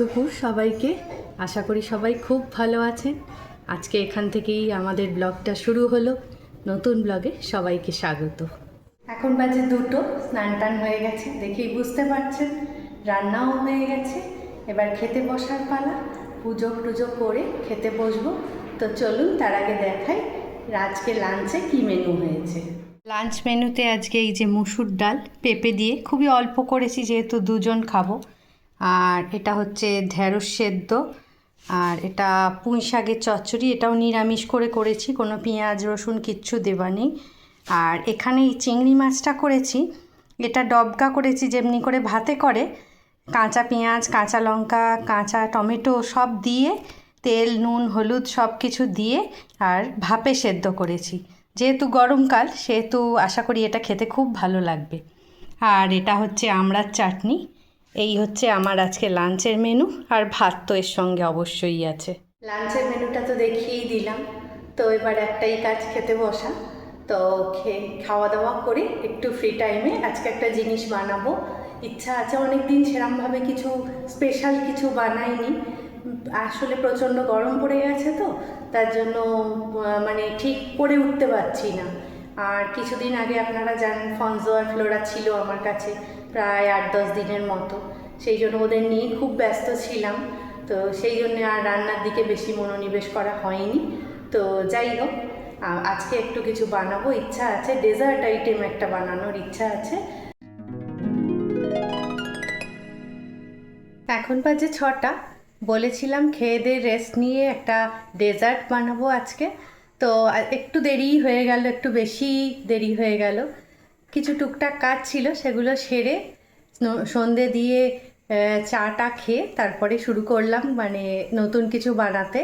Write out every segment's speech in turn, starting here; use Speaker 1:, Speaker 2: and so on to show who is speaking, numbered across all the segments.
Speaker 1: দুপুর সবাইকে। আশা করি সবাই খুব ভালো আছেন। আজকে এখান থেকেই আমাদের ব্লগটা শুরু হলো। নতুন ব্লগে সবাইকে স্বাগত। এখন বাজে 2টো, স্নান টান হয়ে গেছে, দেখেই বুঝতে পারছেন। রান্নাও হয়ে গেছে, এবার খেতে বসার পালা। পুজো টুজো করে খেতে বসবো। তো চলুন তার আগে দেখাই আজকে লাঞ্চে কি মেনু হয়েছে। লাঞ্চ মেনুতে আজকে এই যে মুসুর ডাল পেঁপে দিয়ে, খুবই অল্প করেছি যেহেতু দুজন খাবো। আর এটা হচ্ছে ঢেঁড়স সেদ্ধ, আর এটা পুঁই শাকের চচ্চড়ি, এটাও নিরামিষ করে করেছি, কোনো পেঁয়াজ রসুন কিচ্ছু দেওয়া নেই। আর এখানে এই চিংড়ি মাছটা করেছি, এটা ডবকা করেছি যেমনি করে ভাতে করে, কাঁচা পেঁয়াজ কাঁচা লঙ্কা কাঁচা টমেটো সব দিয়ে তেল নুন হলুদ সব কিছু দিয়ে আর ভাপে সেদ্ধ করেছি। যেহেতু গরমকাল সেহেতু আশা করি এটা খেতে খুব ভালো লাগবে। আর এটা হচ্ছে আমড়ার চাটনি। এই হচ্ছে আমার আজকে লাঞ্চের মেনু, আর ভাত তো এর সঙ্গে অবশ্যই আছে। লাঞ্চের মেনুটা তো দেখিয়েই দিলাম। তো এবার একটাই কাজ, খেতে বসা। তো খাওয়া দাওয়া করে একটু ফ্রি টাইমে আজকে একটা জিনিস বানাবো, ইচ্ছা আছে অনেক দিন সেরমভাবে কিছু স্পেশাল কিছু বানাইনি। আসলে প্রচণ্ড গরম পড়ে গেছে তো, তার জন্য মানে ঠিক করে উঠতে পারছি না। আর কিছুদিন আগে আপনারা জানেন ফনজো আর ফ্লোরা ছিল আমার কাছে প্রায় 8-10 দিনের মতো, সেই জন্য ওদের নিয়ে খুব ব্যস্ত ছিলাম। তো সেই জন্য আর রান্নার দিকে বেশি মনোনিবেশ করা হয়নি। তো যাই হোক, আজকে একটু কিছু বানাবো, ইচ্ছা আছে ডেজার্ট আইটেম একটা বানানোর ইচ্ছা আছে। এখন বাজে 6টা, বলেছিলাম খেয়ে দিয়ে রেস্ট নিয়ে একটা ডেজার্ট বানাবো আজকে। তো একটু দেরি হয়ে গেল, একটু বেশি দেরি হয়ে গেল। কিছু টুকটাক কাজ ছিল, সেগুলো সেরে সন্ধে দিয়ে চাটা খেয়ে তারপরে শুরু করলাম মানে নতুন কিছু বানাতে।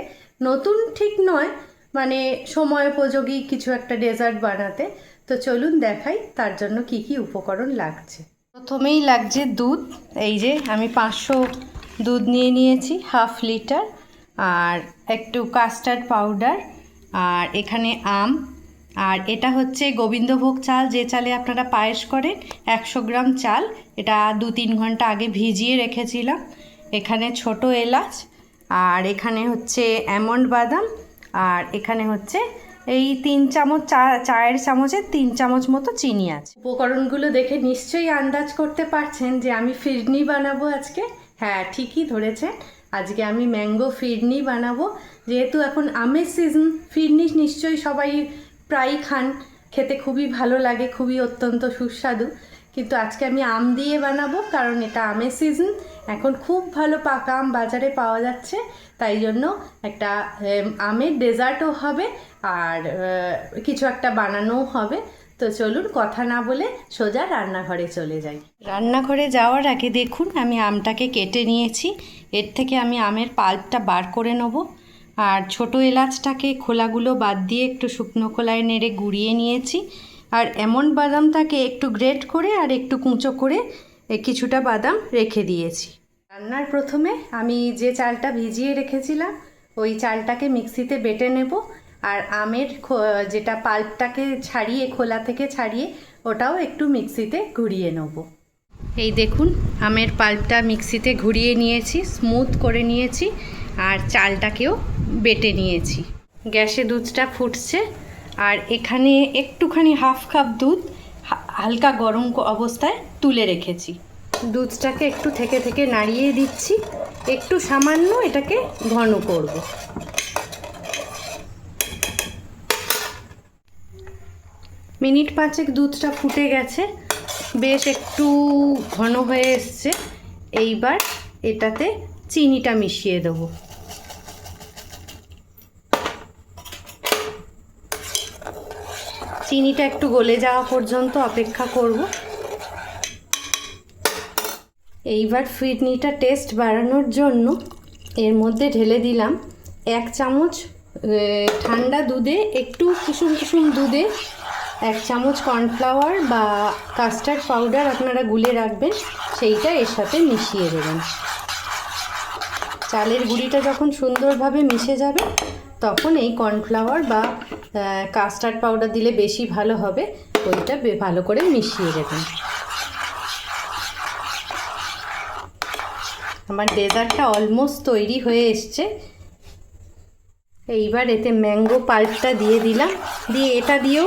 Speaker 1: নতুন ঠিক নয়, মানে সময়োপযোগী কিছু একটা ডেজার্ট বানাতে। তো চলুন দেখাই তার জন্য কি কি উপকরণ লাগছে। প্রথমেই লাগছে দুধ। এই যে আমি 500 দুধ নিয়ে নিয়েছি, হাফ লিটার। আর একটু কাস্টার্ড পাউডার, আর এখানে আম। আর এটা হচ্ছে গোবিন্দভোগ চাল, যে চালে আপনারা পায়েস করেন, 100 গ্রাম চাল। এটা 2-3 ঘন্টা আগে ভিজিয়ে রেখেছিলাম। এখানে ছোট এলাচ, আর এখানে হচ্ছে আমন্ড বাদাম, আর এখানে হচ্ছে এই 3 চামচ চায়ের চামচের 3 চামচ মতো চিনি আছে। উপকরণগুলো দেখে নিশ্চয়ই আন্দাজ করতে পারছেন যে আমি ফিরনি বানাবো আজকে। হ্যাঁ, ঠিকই ধরেছেন, আজকে আমি ম্যাঙ্গো ফিরনি বানাবো। যেহেতু এখন আমের সিজন, ফিরনি নিশ্চয়ই সবাই প্রায়ই খান, খেতে খুবই ভালো লাগে, খুবই অত্যন্ত সুস্বাদু। কিন্তু আজকে আমি আম দিয়ে বানাবো, কারণ এটা আমের সিজন, এখন খুব ভালো পাকা আম বাজারে পাওয়া যাচ্ছে। তাই জন্য একটা আমের ডেজার্টও হবে, আর কিছু একটা বানানোও হবে। তো চলুন কথা না বলে সোজা রান্নাঘরে চলে যাই। রান্নাঘরে যাওয়ার আগে দেখুন আমি আমটাকে কেটে নিয়েছি। এর থেকে আমি আমের পাল্পটা বার করে নেব। আর ছোট এলাচটাকে খোলাগুলো বাদ দিয়ে একটু শুকনো খোলায় নেড়ে গুঁড়িয়ে নিয়েছি। আর আমন্ড বাদামটাকে একটু গ্রেট করে আর একটু কুঁচো করে কিছুটা বাদাম রেখে দিয়েছি। রান্নার প্রথমে আমি যে চালটা ভিজিয়ে রেখেছিলাম ওই চালটাকে মিক্সিতে বেটে নেব। আর আমের যেটা পাল্পটাকে ছাড়িয়ে, খোলা থেকে ছাড়িয়ে, ওটাও একটু মিক্সিতে ঘুরিয়ে নেব। এই দেখুন আমের পাল্পটা মিক্সিতে ঘুরিয়ে নিয়েছি, স্মুথ করে নিয়েছি, আর চালটাকেও বেটে নিয়েছি। গ্যাসে দুধটা ফুটছে, আর এখানে একটুখানি হাফ কাপ দুধ হালকা গরম অবস্থায় তুলে রেখেছি। দুধটাকে একটু থেকে থেকে নাড়িয়ে দিচ্ছি, একটু সামান্য এটাকে ঘন করব। মিনিট 5 দুধটা ফুটে গেছে, বেশ একটু ঘন হয়ে এসছে। এইবার এটাতে চিনিটা মিশিয়ে দেবো। চিনিটা একটু গলে যাওয়া পর্যন্ত অপেক্ষা করব। এইবার ফিরনিটা টেস্ট বাড়ানোর জন্য এর মধ্যে ঢেলে দিলাম 1 চামচ ঠান্ডা দুধে, একটু কুসুম কুসুম দুধে 1 চামচ কর্নফ্লাওয়ার বা কাস্টার্ড পাউডার আপনারা গুলে রাখবেন, সেইটা এর সাথে মিশিয়ে দেবেন। চালের গুঁড়িটা যখন সুন্দরভাবে মিশে যাবে তখন এই কর্নফ্লাওয়ার বা কাস্টার্ড পাউডার দিলে বেশি ভালো হবে, ওইটা ভালো করে মিশিয়ে দেবেন। আমার ডেজার্টটা অলমোস্ট তৈরি হয়ে এসছে। এইবার এতে ম্যাঙ্গো পাল্পটা দিয়ে দিলাম, দিয়ে এটা দিয়েও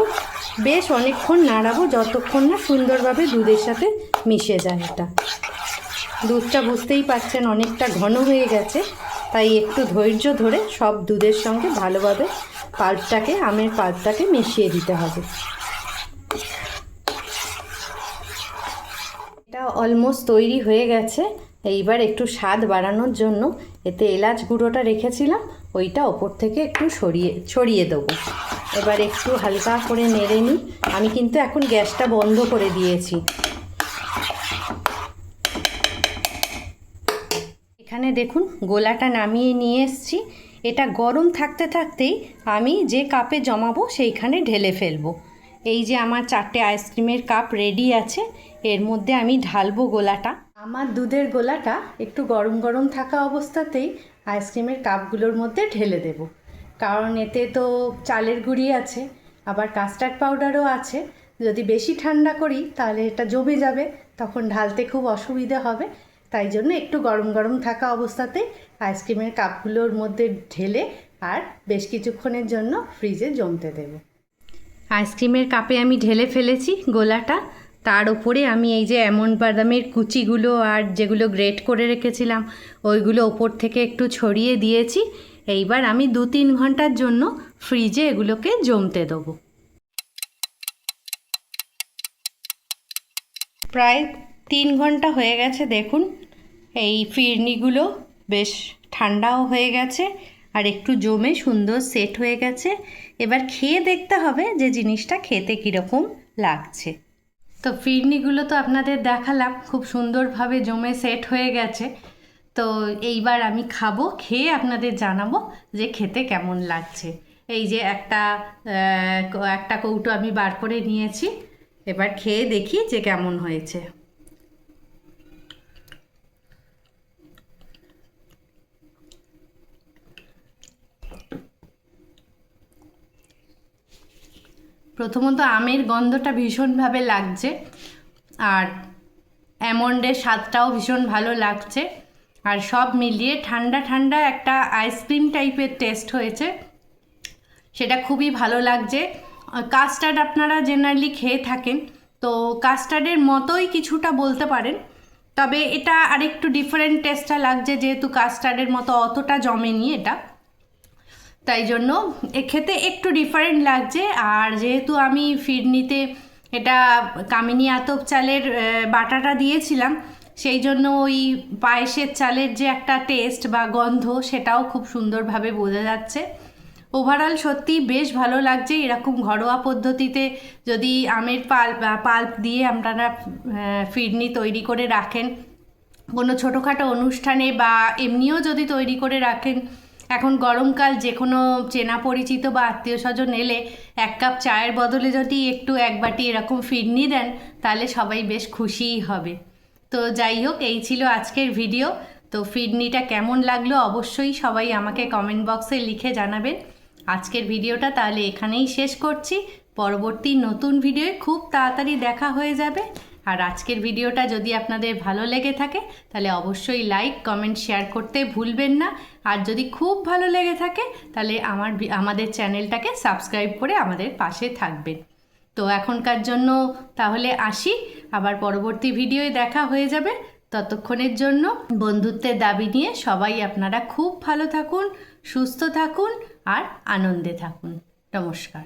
Speaker 1: বেশ অনেকক্ষণ নাড়াবো যতক্ষণ না সুন্দরভাবে দুধের সাথে মিশে যায়। এটা দুধটা বুঝতেই পারছেন অনেকটা ঘন হয়ে গেছে, তাই একটু ধৈর্য ধরে সব দুধের সঙ্গে ভালোভাবে আমের পাল্পটাকে মিশিয়ে দিতে হবে। এটা অলমোস্ট তৈরি হয়ে গেছে। এইবার একটু স্বাদ বাড়ানোর জন্য এতে এলাচ গুঁড়োটা রেখেছিলাম, ওইটা ওপর থেকে একটু ছড়িয়ে দেবো। এবার একটু হালকা করে নেড়ে নিই। আমি কিন্তু এখন গ্যাসটা বন্ধ করে দিয়েছি। এখানে দেখুন গোলাটা নামিয়ে নিয়ে এসেছি। এটা গরম থাকতে থাকতেই আমি যে কাপে জমাবো সেইখানে ঢেলে ফেলবো। এই যে আমার 4টে আইসক্রিমের কাপ রেডি আছে, এর মধ্যে আমি ঢালবো গোলাটা। আমার দুধের গোলাটা একটু গরম গরম থাকা অবস্থাতেই আইসক্রিমের কাপগুলোর মধ্যে ঢেলে দেব, কারণ এতে তো চালের গুঁড়ি আছে, আবার কাস্টার্ড পাউডারও আছে। যদি বেশি ঠান্ডা করি তাহলে এটা জমে যাবে, তখন ঢালতে খুব অসুবিধা হবে। তাই জন্য একটু গরম গরম থাকা অবস্থাতেই আইসক্রিমের কাপগুলোর মধ্যে ঢেলে আর বেশ কিছুক্ষণের জন্য ফ্রিজে জমতে দেব। আইসক্রিমের কাপে আমি ঢেলে ফেলেছি গোলাটা। তার উপরে আমি এই যে আমন্ড বাদামের কুচিগুলো আর যেগুলো গ্রেট করে রেখেছিলাম ওইগুলো ওপর থেকে একটু ছড়িয়ে দিয়েছি। এইবার আমি 2-3 ঘন্টার জন্য ফ্রিজে এগুলোকে জমতে দেবো। প্রায় 3 ঘন্টা হয়ে গেছে। দেখুন এই ফিরনিগুলো বেশ ঠান্ডাও হয়ে গেছে আর একটু জমে সুন্দর সেট হয়ে গেছে। এবার খেয়ে দেখতে হবে যে জিনিসটা খেতে কীরকম লাগছে। তো ফিরনিগুলো তো আপনাদের দেখালাম, খুব সুন্দরভাবে জমে সেট হয়ে গেছে। তো এইবার আমি খাবো, খেয়ে আপনাদের জানাবো যে খেতে কেমন লাগছে। এই যে একটা কৌটো আমি বার করে নিয়েছি, এবার খেয়ে দেখি যে কেমন হয়েছে। প্রথমত আমের গন্ধটা ভীষণভাবে লাগছে, আর অ্যামন্ডের স্বাদটাও ভীষণ ভালো লাগছে, আর সব মিলিয়ে ঠান্ডা ঠান্ডা একটা আইসক্রিম টাইপের টেস্ট হয়েছে, সেটা খুবই ভালো লাগছে। কাস্টার্ড আপনারা জেনারেলি খেয়ে থাকেন, তো কাস্টার্ডের মতোই কিছুটা বলতে পারেন, তবে এটা আরেকটু ডিফারেন্ট টেস্টটা লাগছে, যেহেতু কাস্টার্ডের মতো অতটা জমেনি এটা, তাই জন্য খেতে একটু ডিফারেন্ট লাগছে। আর যেহেতু আমি ফিরনিতে এটা কামিনী আতপ চালের বাটাটা দিয়েছিলাম, সেই জন্য ওই পায়েসের চালের যে একটা টেস্ট বা গন্ধ সেটাও খুব সুন্দরভাবে বোঝা যাচ্ছে। ওভারঅল সত্যি বেশ ভালো লাগছে। এরকম ঘরোয়া পদ্ধতিতে যদি আমের পাল্প দিয়ে আপনারা ফিরনি তৈরি করে রাখেন, কোনো ছোটোখাটো অনুষ্ঠানে বা এমনিও যদি তৈরি করে রাখেন, এখন গরমকাল, যে কোনো চেনা পরিচিত বা আত্মীয় স্বজন এলে 1 কাপ চায়ের বদলে যদি একটু 1 বাটি এরকম ফিরনি দেন, তাহলে সবাই বেশ খুশিই হবে। তো যাই হোক, এই ছিল আজকের ভিডিও। তো ফিরনিটা কেমন লাগলো অবশ্যই সবাই আমাকে কমেন্ট বক্সে লিখে জানাবেন। আজকের ভিডিওটা তাহলে এখানেই শেষ করছি। পরবর্তী নতুন ভিডিওয় খুব তাড়াতাড়ি দেখা হয়ে যাবে। আর আজকের ভিডিওটা যদি আপনাদের ভালো লেগে থাকে তাহলে অবশ্যই লাইক, কমেন্ট, শেয়ার করতে ভুলবেন না। আর যদি খুব ভালো লেগে থাকে তাহলে আমাদের চ্যানেলটাকে সাবস্ক্রাইব করে আমাদের পাশে থাকবেন। তো এখনকার জন্য তাহলে আসি, আবার পরবর্তী ভিডিওয় দেখা হয়ে যাবে। ততক্ষণের জন্য বন্ধুত্বের দাবি নিয়ে সবাই আপনারা খুব ভালো থাকুন, সুস্থ থাকুন আর আনন্দে থাকুন। নমস্কার।